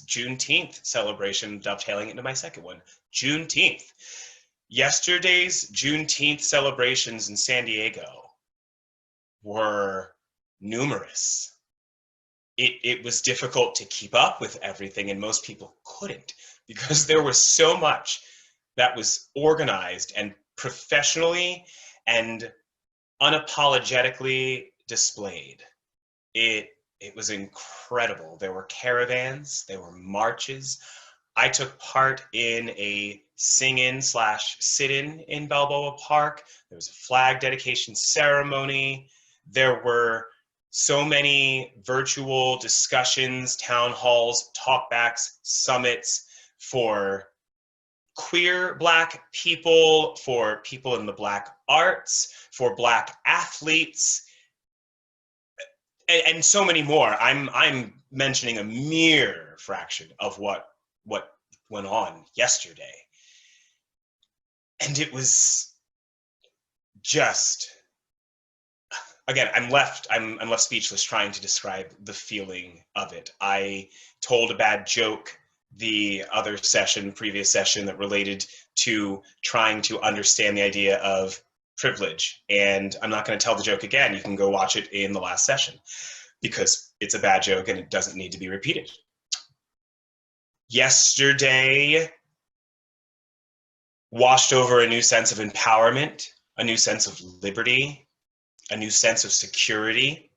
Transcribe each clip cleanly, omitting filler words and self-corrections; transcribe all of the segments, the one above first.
Juneteenth celebration, dovetailing into my second one, Juneteenth. Yesterday's Juneteenth celebrations in San Diego were numerous. It was difficult to keep up with everything, and most people couldn't, because there was so much that was organized and professionally and unapologetically displayed. It was incredible. There were caravans, there were marches. I took part in a sing-in / sit-in in Balboa Park. There was a flag dedication ceremony. There were so many virtual discussions, town halls, talkbacks, summits for queer Black people, for people in the Black arts, for Black athletes, and so many more. I'm mentioning a mere fraction of what went on yesterday. And it was just, again, I'm left speechless trying to describe the feeling of it. I told a bad joke the other session, previous session, that related to trying to understand the idea of privilege. And I'm not going to tell the joke again. You can go watch it in the last session because it's a bad joke and it doesn't need to be repeated. Yesterday washed over a new sense of empowerment, a new sense of liberty, a new sense of security,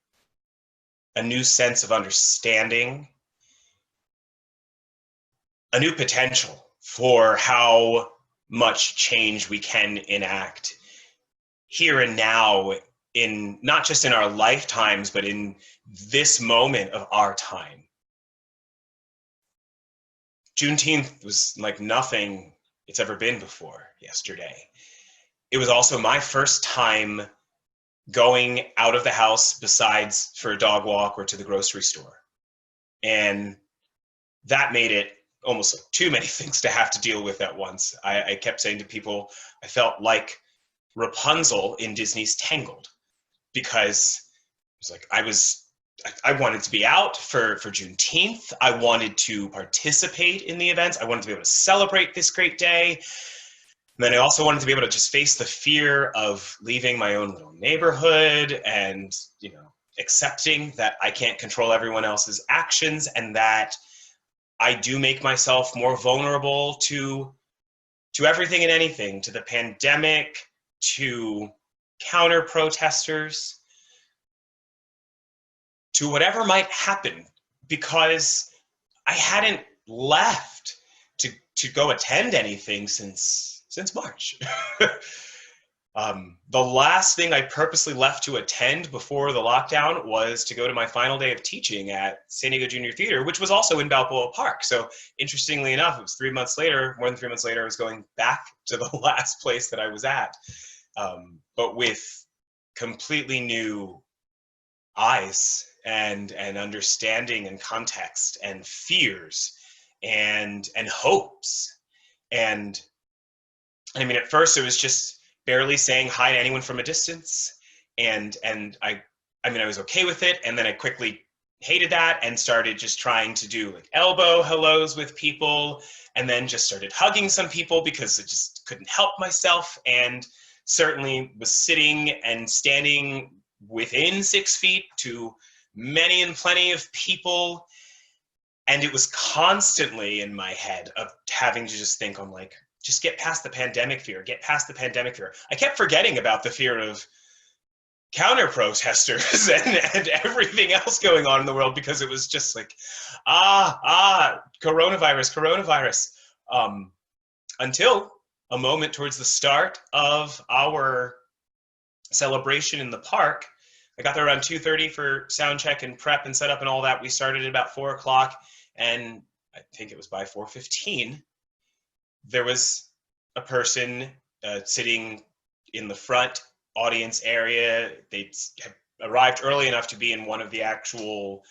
a new sense of understanding, a new potential for how much change we can enact here and now, in not just in our lifetimes, but in this moment of our time. Juneteenth was like nothing it's ever been before yesterday. It was also my first time going out of the house besides for a dog walk or to the grocery store. And that made it almost like too many things to have to deal with at once. I kept saying to people, I felt like Rapunzel in Disney's Tangled, because it was like I wanted to be out for Juneteenth. I wanted to participate in the events. I wanted to be able to celebrate this great day. And then I also wanted to be able to just face the fear of leaving my own little neighborhood and, accepting that I can't control everyone else's actions, and that I do make myself more vulnerable to everything and anything, to the pandemic, to counter protesters, to whatever might happen, because I hadn't left to go attend anything since March. The last thing I purposely left to attend before the lockdown was to go to my final day of teaching at San Diego Junior Theater, which was also in Balboa Park. So interestingly enough, it was more than 3 months later, I was going back to the last place that I was at, but with completely new eyes and understanding and context and fears and hopes. And I mean, at first it was just barely saying hi to anyone from a distance, and I was okay with it, and then I quickly hated that and started just trying to do like elbow hellos with people, and then just started hugging some people because I just couldn't help myself, and certainly was sitting and standing within 6 feet to many and plenty of people. And it was constantly in my head of having to just think on like, just get past the pandemic fear, get past the pandemic fear. I kept forgetting about the fear of counter protesters and everything else going on in the world, because it was just like, coronavirus. Until a moment towards the start of our celebration in the park. I got there around 2:30 for sound check and prep and setup and all that. We started at about 4 o'clock, and I think it was by 4:15, there was a person sitting in the front audience area. They had arrived early enough to be in one of the actual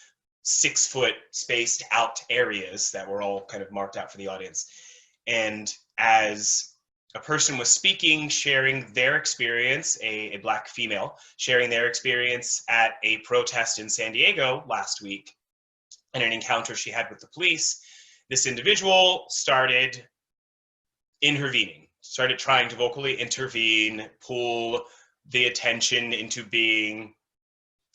6-foot spaced out areas that were all kind of marked out for the audience. And as a person was speaking, sharing their experience, a Black female, sharing their experience at a protest in San Diego last week, and an encounter she had with the police, this individual started intervening, started trying to vocally intervene, pull the attention into being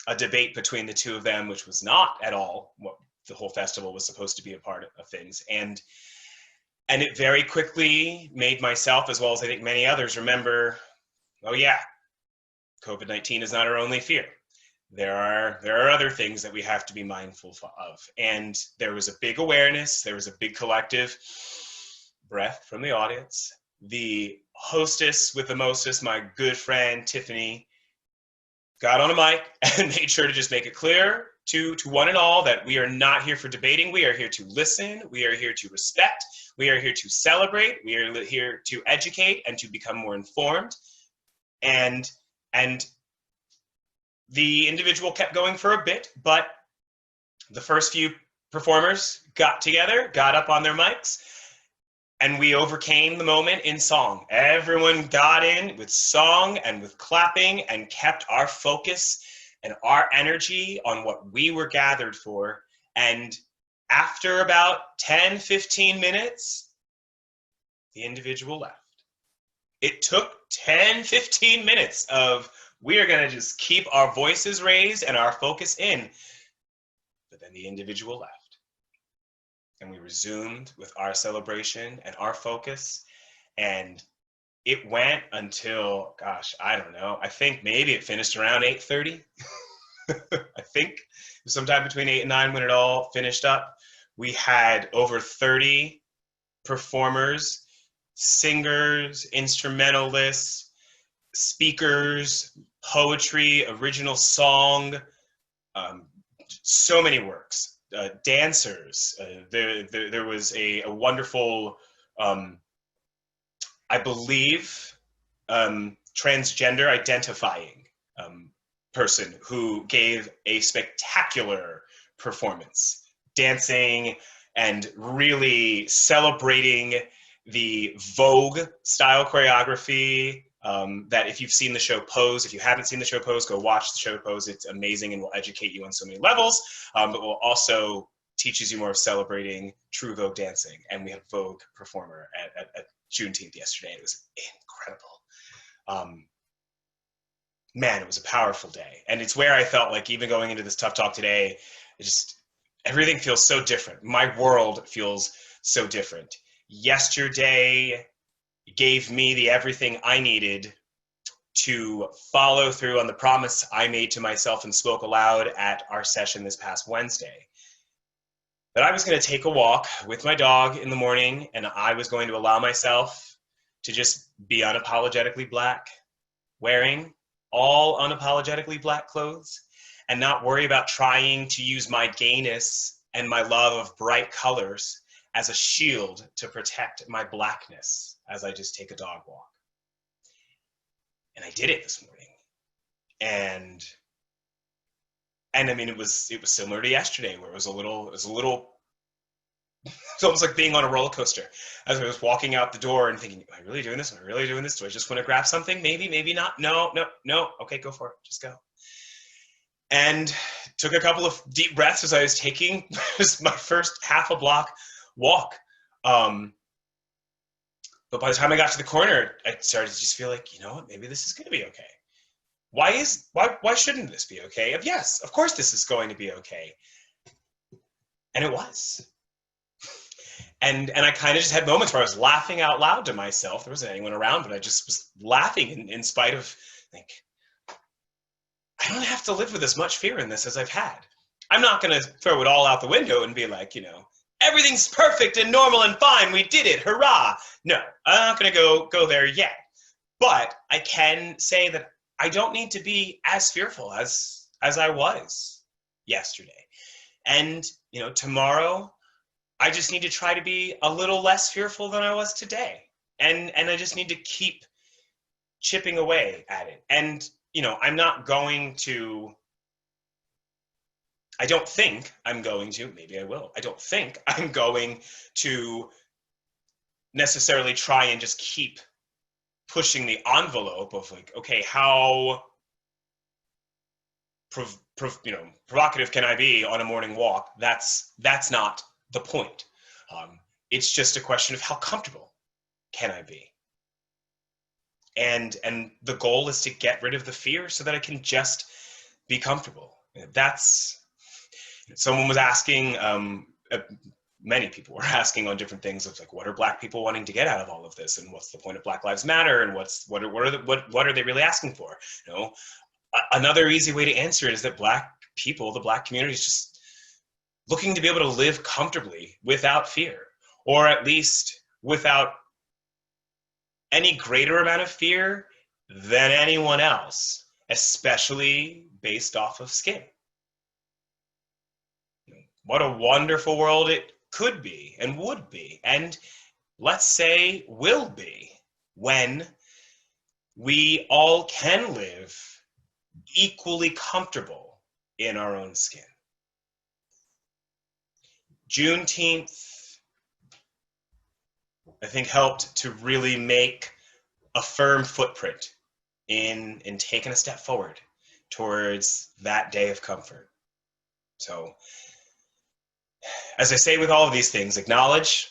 a debate between the two of them, which was not at all what the whole festival was supposed to be a part of things. And it very quickly made myself, as well as I think many others, remember, oh yeah, COVID-19 is not our only fear. There are other things that we have to be mindful of. And there was a big awareness, there was a big collective breath from the audience. The hostess with the mostest, my good friend Tiffany, got on a mic and made sure to just make it clear to one and all that we are not here for debating. We are here to listen. We are here to respect. We are here to celebrate. We are here to educate and to become more informed. And the individual kept going for a bit, but the first few performers got together, got up on their mics, and we overcame the moment in song. Everyone got in with song and with clapping and kept our focus and our energy on what we were gathered for. And after about 10, 15 minutes, the individual left. It took 10, 15 minutes of, we are going to just keep our voices raised and our focus in. But then the individual left. And we resumed with our celebration and our focus. And it went until, gosh, I don't know. I think maybe it finished around 8:30. I think sometime between 8 and 9 when it all finished up. We had over 30 performers, singers, instrumentalists, speakers, poetry, original song, so many works. Dancers. There was a wonderful, I believe, transgender identifying person who gave a spectacular performance, dancing and really celebrating the Vogue style choreography. That if you've seen the show Pose, if you haven't seen the show Pose, go watch the show Pose. It's amazing and will educate you on so many levels, but will also teaches you more of celebrating true Vogue dancing. And we had a Vogue performer at Juneteenth yesterday. It was incredible. Man, it was a powerful day. And it's where I felt like even going into this tough talk today, everything feels so different. My world feels so different. Yesterday gave me the everything I needed to follow through on the promise I made to myself and spoke aloud at our session this past Wednesday. That I was going to take a walk with my dog in the morning, and I was going to allow myself to just be unapologetically Black, wearing all unapologetically Black clothes, and not worry about trying to use my gayness and my love of bright colors as a shield to protect my Blackness as I just take a dog walk. And I did it this morning. And I mean, it was similar to yesterday, where it was almost like being on a roller coaster. As I was walking out the door and thinking, am I really doing this? Am I really doing this? Do I just want to grab something? Maybe, maybe not. No. Okay, go for it. Just go. And took a couple of deep breaths as I was taking my first half a block walk. But by the time I got to the corner, I started to just feel like, you know what, maybe this is going to be okay. Why shouldn't this be okay? Yes, of course this is going to be okay. And it was. And I kind of just had moments where I was laughing out loud to myself. There wasn't anyone around, but I just was laughing in spite of, like, I don't have to live with as much fear in this as I've had. I'm not going to throw it all out the window and be like, everything's perfect and normal and fine. We did it. Hurrah. No, I'm not going to go there yet. But I can say that I don't need to be as fearful as I was yesterday. And, tomorrow, I just need to try to be a little less fearful than I was today. And I just need to keep chipping away at it. And, I'm not going to, I don't think I'm going to, maybe I will, I don't think I'm going to necessarily try and just keep pushing the envelope of like, okay, how provocative can I be on a morning walk? That's not the point. It's just a question of how comfortable can I be? And the goal is to get rid of the fear so that I can just be comfortable. That's, someone was asking, many people were asking on different things of like, what are Black people wanting to get out of all of this, and what's the point of Black Lives Matter, and what are they really asking for? You know, another easy way to answer it is that Black people, the Black community, is just looking to be able to live comfortably without fear, or at least without any greater amount of fear than anyone else, especially based off of skin. What a wonderful world it could be and would be, and let's say will be, when we all can live equally comfortable in our own skin. Juneteenth, I think, helped to really make a firm footprint in taking a step forward towards that day of comfort. So, as I say with all of these things, acknowledge,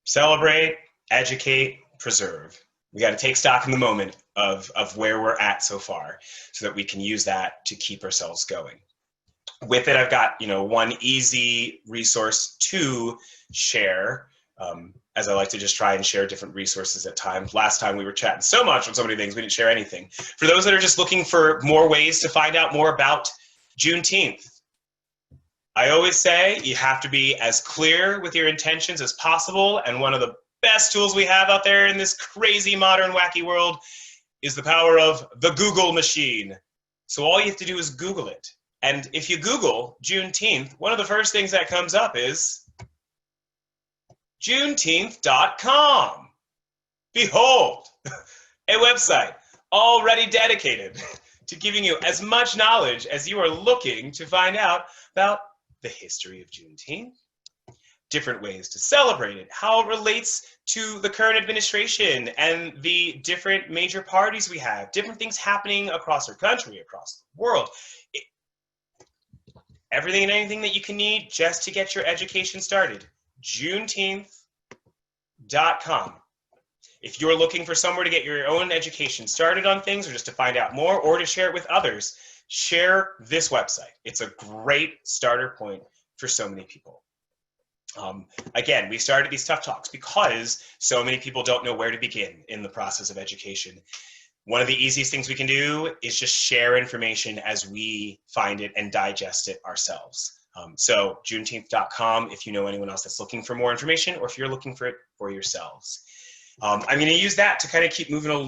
celebrate, educate, preserve. We got to take stock in the moment of where we're at so far so that we can use that to keep ourselves going. With it, I've got, one easy resource to share, as I like to just try and share different resources at times. Last time we were chatting so much on so many things, we didn't share anything. For those that are just looking for more ways to find out more about Juneteenth, I always say you have to be as clear with your intentions as possible, and one of the best tools we have out there in this crazy, modern, wacky world is the power of the Google machine. So all you have to do is Google it. And if you Google Juneteenth, one of the first things that comes up is Juneteenth.com. Behold, a website already dedicated to giving you as much knowledge as you are looking to find out about the history of Juneteenth, different ways to celebrate it, how it relates to the current administration and the different major parties we have, different things happening across our country, across the world. Everything and anything that you can need just to get your education started. Juneteenth.com. If you're looking for somewhere to get your own education started on things, or just to find out more, or to share it with others, share this website. It's a great starter point for so many people. Again, we started these tough talks because so many people don't know where to begin in the process of education. One of the easiest things we can do is just share information as we find it and digest it ourselves. So Juneteenth.com, if you know anyone else that's looking for more information, or if you're looking for it for yourselves. I'm going to use that to kind of keep moving along.